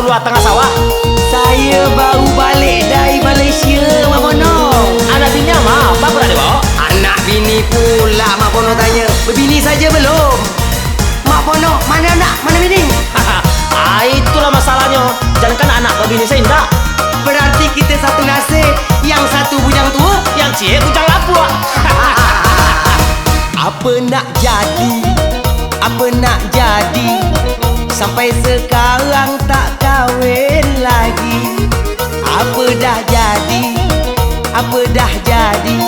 keluar tengah sawah? Saya baru balik dari Malaysia, Mak Bono. Anak bini apa pernah dibawa? Anak bini pula Mak Bono tanya. Berbini saja belum? Mak Bono, mana anak, mana bini? Itulah masalahnya. Jangankan anak ke bini saya enggak. Berarti kita satu nasib. Yang satu bujang tua, Yang cie bujang lapuk. apa nak jadi? Apa nak jadi? Sampai sekarang tak kahwin lagi. Apa dah jadi? Apa dah jadi?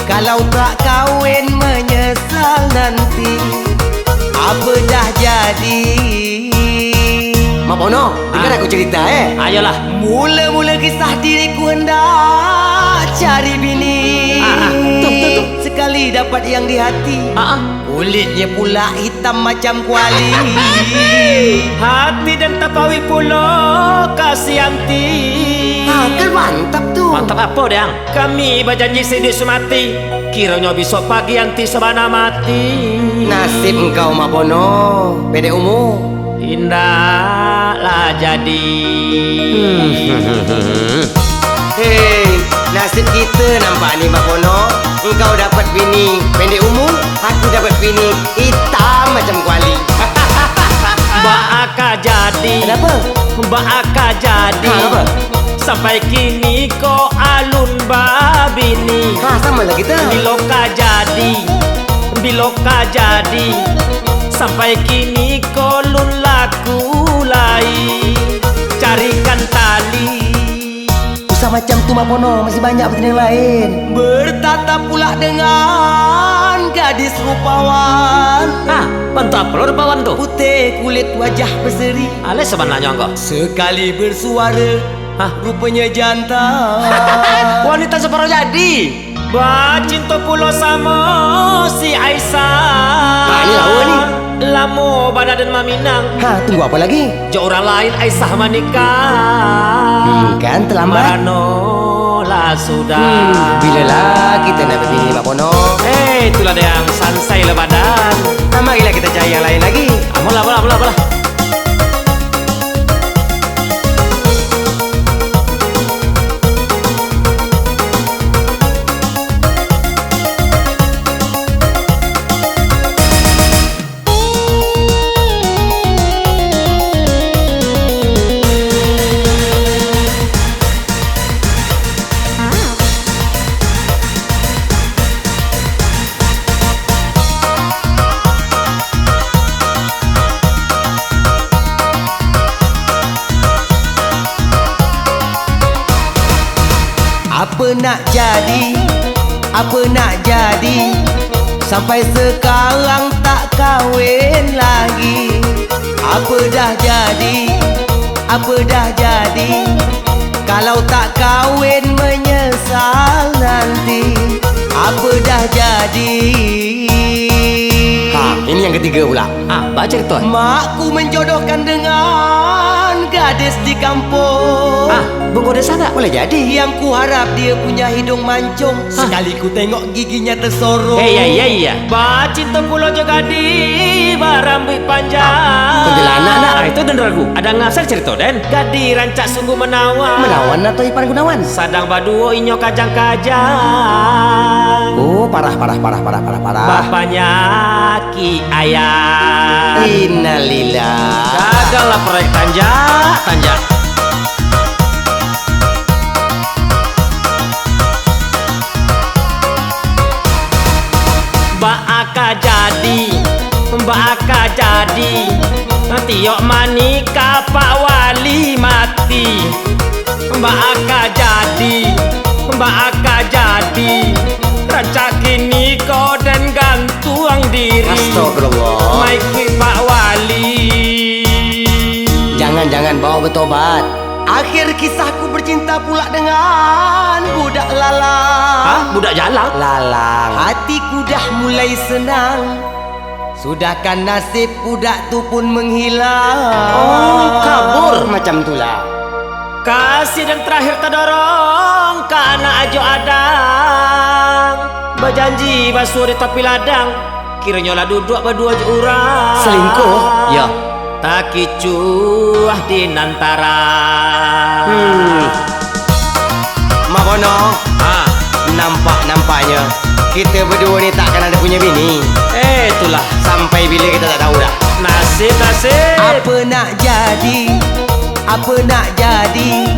Kalau tak kahwin menyesal nanti. Apa dah jadi? Mak Bono, dengar aku cerita Ayolah. Mula-mula kisah diriku hendak cari bini. Tuh. Sekali dapat yang di hati, kulitnya pula hitam macam kuali. Hati dan tapawi pula kasihanti. Kan mantap tu. Mantap apa Dang? Kami berjanji sedih sumati. Kiranya besok pagi anti sabana mati. Nasib engkau Mak Bono, pendek umur. Indahlah jadi. Hei, nasib kita nampak ni Mak Bono. Engkau dapat bini pendek umur, aku dapat bini hitam macam kuali. Mbak Aka jadi. Kenapa? Mbak Aka jadi. Apa? Sampai kini ko alun babini. Sama lah kita. Biloka jadi. Sampai kini ko lun laku lai. Carikan tali. Usah macam tu Mak Bono, masih banyak benda yang lain. Bertatap pula dengan gadis rupawan. Bantu apa lo rupawan tu? Putih kulit wajah berseri. Alah sebenarnya kau. Sekali bersuara, rupanya jantan. Wanita separuh jadi. Cinta pulau sama si Aisyah. Ini lawa ni. Lamo Bana dan Maminang. Tunggu apa lagi? Jo orang lain Aisyah menikah. Kan terlambat. Marano lah sudah. Bilalah kita nak berbini Mak Bono. Itulah dia yang sansai lah badan. Marilah kita cari yang lain lagi. Apalah. Apa nak jadi? Apa nak jadi? Sampai sekarang tak kahwin lagi. Apa dah jadi? Apa dah jadi? Kalau tak kahwin menyesal nanti. Apa dah jadi? Ini yang ketiga pula. Baca cerita. Makku menjodohkan dengan gadis di kampung. Bungo desa tak? Boleh jadi. Yang ku harap dia punya hidung mancung. Sekali ku tengok giginya tersorong. Iya. Cinta pulau juga di barambut panjang. Kuntilanak nak. Itu denderaku. Ada ngasar cerita Den. Gadi rancak sungguh menawan. Menawan atau Ipan Gunawan? Sadang baduo inyo kajang-kajang. Oh, parah. Bapaknya Ki Ayah. Innalillah. Gagallah proyek tanjak. Mbak Aka jadi. Tiok manika Pak Wali mati. Mbak Aka jadi. Rancak kini kau dan gantung diri. Astagfirullah. Maiki Pak Wali. Jangan bawa bertobat. Akhir kisahku bercinta pula dengan budak lalang. Budak jalang? Lalang. Hatiku dah mulai senang. Sudahkan nasib budak tu pun menghilang. Kabur. Macam itulah. Kasih dan terakhir terdorong ke anak ajo adang. Berjanji basuri tapi ladang. Kiranya lah duduk berdua je orang. Selingkuh? Ya. tak kicuah di nantara. Mak Pono, Ah, nampaknya kita berdua ni takkan ada punya bini. itulah Sampai bila kita tak tahu dah. nasib. Apa nak jadi, apa nak jadi,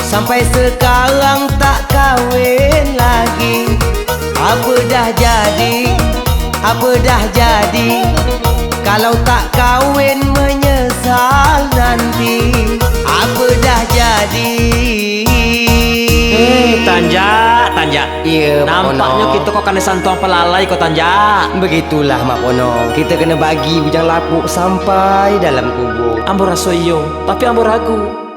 sampai sekarang tak kahwin lagi. Apa dah jadi, apa dah jadi, kalau tak kahwin menyesal nanti. Apa dah jadi. Tanja. Ya, Mak Nampaknya Pono. kita kok kena santuang pelalai kau Tanja. Begitulah Mak Pono, kita kena bagi bujang lapuk sampai dalam kubur. Ambo rasa iyo, tapi ambo ragu.